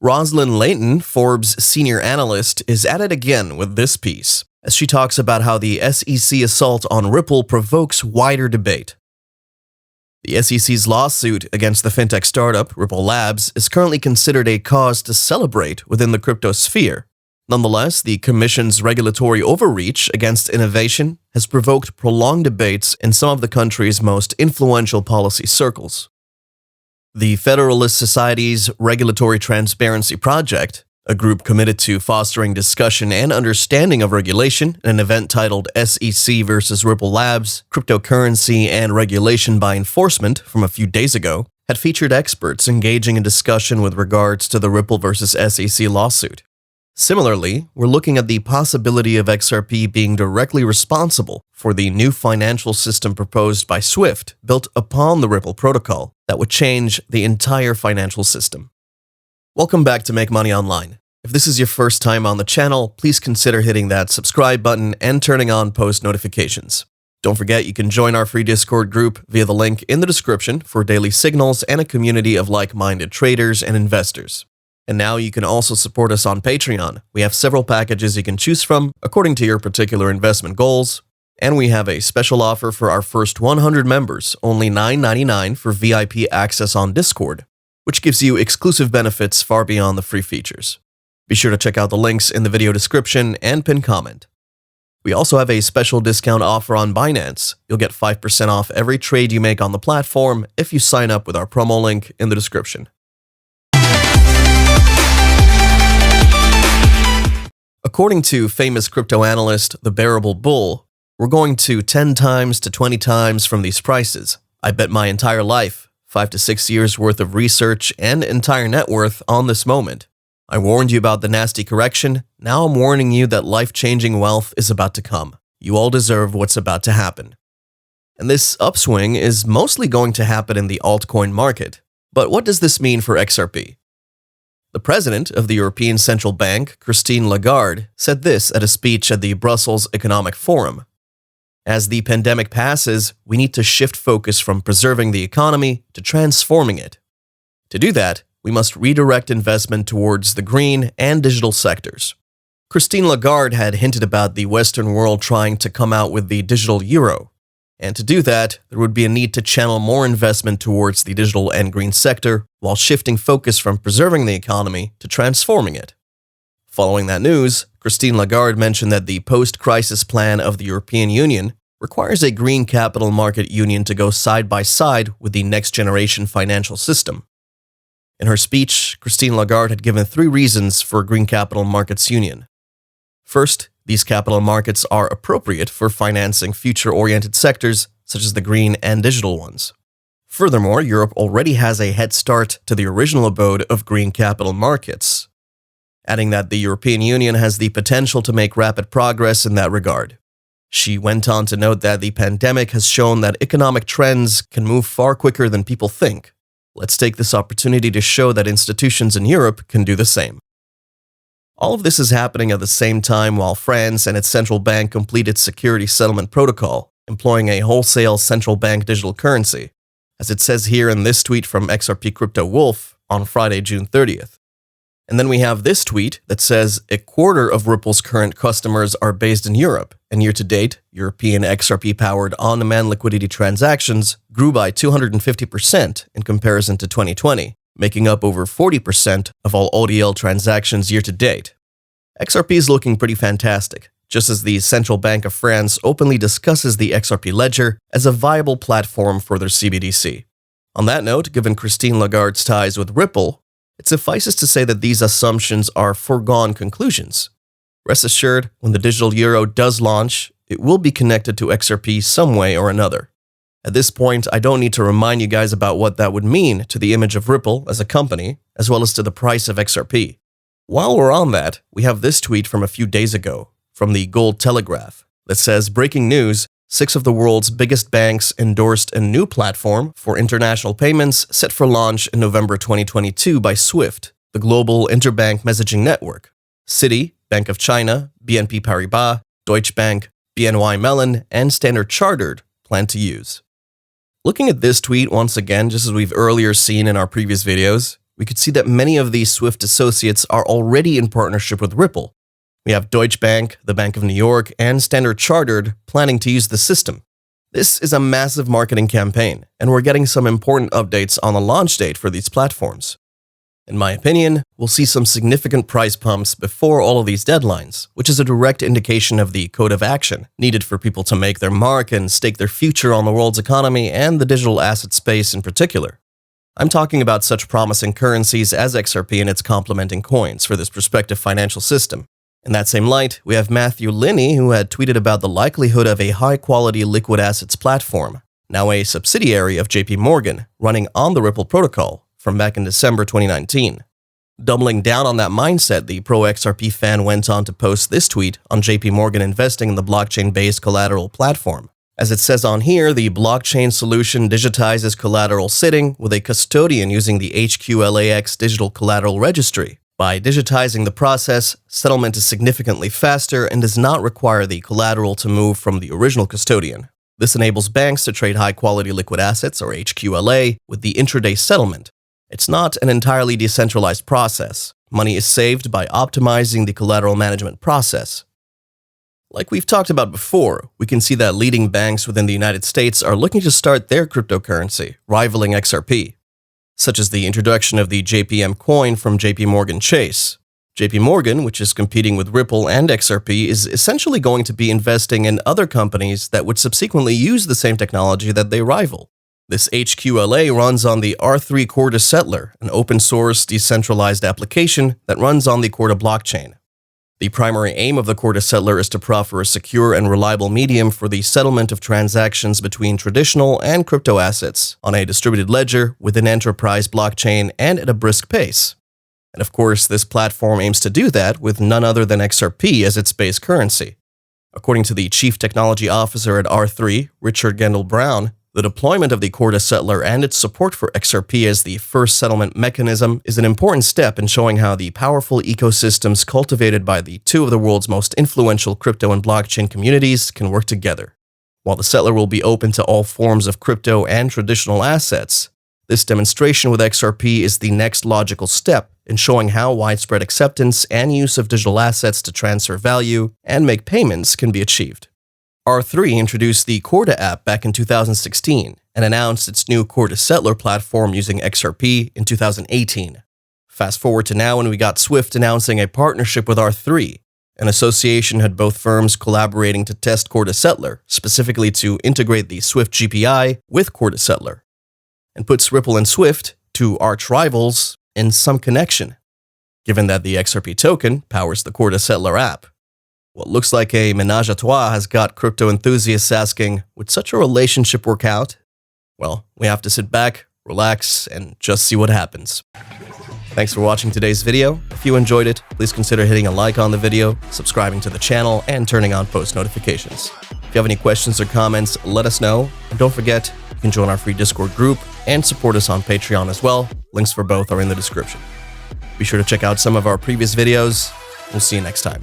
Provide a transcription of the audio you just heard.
Rosalind Layton, Forbes senior analyst, is at it again with this piece, as she talks about how the SEC assault on Ripple provokes wider debate. The SEC's lawsuit against the fintech startup, Ripple Labs, is currently considered a cause to celebrate within the crypto sphere. Nonetheless, the Commission's regulatory overreach against innovation has provoked prolonged debates in some of the country's most influential policy circles. The Federalist Society's Regulatory Transparency Project, a group committed to fostering discussion and understanding of regulation in an event titled SEC versus Ripple Labs, Cryptocurrency and Regulation by Enforcement from a few days ago, had featured experts engaging in discussion with regards to the Ripple versus SEC lawsuit. Similarly, we're looking at the possibility of XRP being directly responsible for the new financial system proposed by SWIFT, built upon the Ripple protocol, that would change the entire financial system. Welcome back to Make Money Online. If this is your first time on the channel, please consider hitting that subscribe button and turning on post notifications. Don't forget you can join our free Discord group via the link in the description for daily signals and a community of like-minded traders and investors. And now you can also support us on Patreon. We have several packages you can choose from according to your particular investment goals. And we have a special offer for our first 100 members, only $9.99 for VIP access on Discord, which gives you exclusive benefits far beyond the free features. Be sure to check out the links in the video description and pinned comment. We also have a special discount offer on Binance. You'll get 5% off every trade you make on the platform if you sign up with our promo link in the description. According to famous crypto analyst The Bearable Bull, we're going to 10 times to 20 times from these prices. I bet my entire life, 5 to 6 years worth of research and entire net worth on this moment. I warned you about the nasty correction. Now I'm warning you that life-changing wealth is about to come. You all deserve what's about to happen. And this upswing is mostly going to happen in the altcoin market. But what does this mean for XRP? The president of the European Central Bank, Christine Lagarde, said this at a speech at the Brussels Economic Forum. As the pandemic passes, we need to shift focus from preserving the economy to transforming it. To do that, we must redirect investment towards the green and digital sectors. Christine Lagarde had hinted about the Western world trying to come out with the digital euro. And to do that, there would be a need to channel more investment towards the digital and green sector while shifting focus from preserving the economy to transforming it. Following that news, Christine Lagarde mentioned that the post-crisis plan of the European Union requires a green capital market union to go side by side with the next-generation financial system. In her speech, Christine Lagarde had given 3 reasons for a green capital markets union. First, these capital markets are appropriate for financing future-oriented sectors such as the green and digital ones. Furthermore, Europe already has a head start to the original abode of green capital markets, adding that the European Union has the potential to make rapid progress in that regard. She went on to note that the pandemic has shown that economic trends can move far quicker than people think. Let's take this opportunity to show that institutions in Europe can do the same. All of this is happening at the same time while France and its central bank complete its security settlement protocol, employing a wholesale central bank digital currency, as it says here in this tweet from XRP Crypto Wolf on Friday, June 30th. And then we have this tweet that says a quarter of Ripple's current customers are based in Europe, and year-to-date, European XRP-powered on-demand liquidity transactions grew by 250% in comparison to 2020, making up over 40% of all ODL transactions year-to-date. XRP is looking pretty fantastic, just as the Central Bank of France openly discusses the XRP ledger as a viable platform for their CBDC. On that note, given Christine Lagarde's ties with Ripple, it suffices to say that these assumptions are foregone conclusions. Rest assured, when the digital euro does launch, it will be connected to XRP some way or another. At this point, I don't need to remind you guys about what that would mean to the image of Ripple as a company, as well as to the price of XRP. While we're on that, we have this tweet from a few days ago, from the Gold Telegraph, that says, breaking news, 6 of the world's biggest banks endorsed a new platform for international payments set for launch in November 2022 by SWIFT, the global interbank messaging network. Citi, Bank of China, BNP Paribas, Deutsche Bank, BNY Mellon, and Standard Chartered plan to use. Looking at this tweet once again, just as we've earlier seen in our previous videos, we could see that many of these Swift associates are already in partnership with Ripple. We have Deutsche Bank, the Bank of New York, and Standard Chartered planning to use the system. This is a massive marketing campaign, and we're getting some important updates on the launch date for these platforms. In my opinion, we'll see some significant price pumps before all of these deadlines, which is a direct indication of the code of action needed for people to make their mark and stake their future on the world's economy and the digital asset space in particular. I'm talking about such promising currencies as XRP and its complementing coins for this prospective financial system. In that same light, we have Matthew Linney, who had tweeted about the likelihood of a high-quality liquid assets platform, now a subsidiary of JP Morgan, running on the Ripple protocol from back in December 2019. Doubling down on that mindset, the pro-XRP fan went on to post this tweet on JP Morgan investing in the blockchain-based collateral platform. As it says on here, the blockchain solution digitizes collateral sitting with a custodian using the HQLAX digital collateral registry. By digitizing the process, settlement is significantly faster and does not require the collateral to move from the original custodian. This enables banks to trade high-quality liquid assets, or HQLA, with the intraday settlement. It's not an entirely decentralized process. Money is saved by optimizing the collateral management process. Like we've talked about before, we can see that leading banks within the United States are looking to start their cryptocurrency, rivaling XRP, such as the introduction of the JPM coin from JP Morgan Chase. JP Morgan, which is competing with Ripple and XRP, is essentially going to be investing in other companies that would subsequently use the same technology that they rival. This HQLA runs on the R3 Corda Settler, an open-source, decentralized application that runs on the Corda blockchain. The primary aim of the Corda Settler is to proffer a secure and reliable medium for the settlement of transactions between traditional and crypto assets on a distributed ledger with an enterprise blockchain and at a brisk pace. And of course, this platform aims to do that with none other than XRP as its base currency. According to the Chief Technology Officer at R3, Richard Gendel Brown, the deployment of the Corda Settler and its support for XRP as the first settlement mechanism is an important step in showing how the powerful ecosystems cultivated by the two of the world's most influential crypto and blockchain communities can work together. While the Settler will be open to all forms of crypto and traditional assets, this demonstration with XRP is the next logical step in showing how widespread acceptance and use of digital assets to transfer value and make payments can be achieved. R3 introduced the Corda app back in 2016 and announced its new Corda Settler platform using XRP in 2018. Fast forward to now and we got Swift announcing a partnership with R3. An association had both firms collaborating to test Corda Settler, specifically to integrate the Swift GPI with Corda Settler, and puts Ripple and Swift, two arch rivals, in some connection, given that the XRP token powers the Corda Settler app. What looks like a menage a trois has got crypto enthusiasts asking, would such a relationship work out? Well, we have to sit back, relax, and just see what happens. Thanks for watching today's video. If you enjoyed it, please consider hitting a like on the video, subscribing to the channel, and turning on post notifications. If you have any questions or comments, let us know. And don't forget, you can join our free Discord group and support us on Patreon as well. Links for both are in the description. Be sure to check out some of our previous videos. We'll see you next time.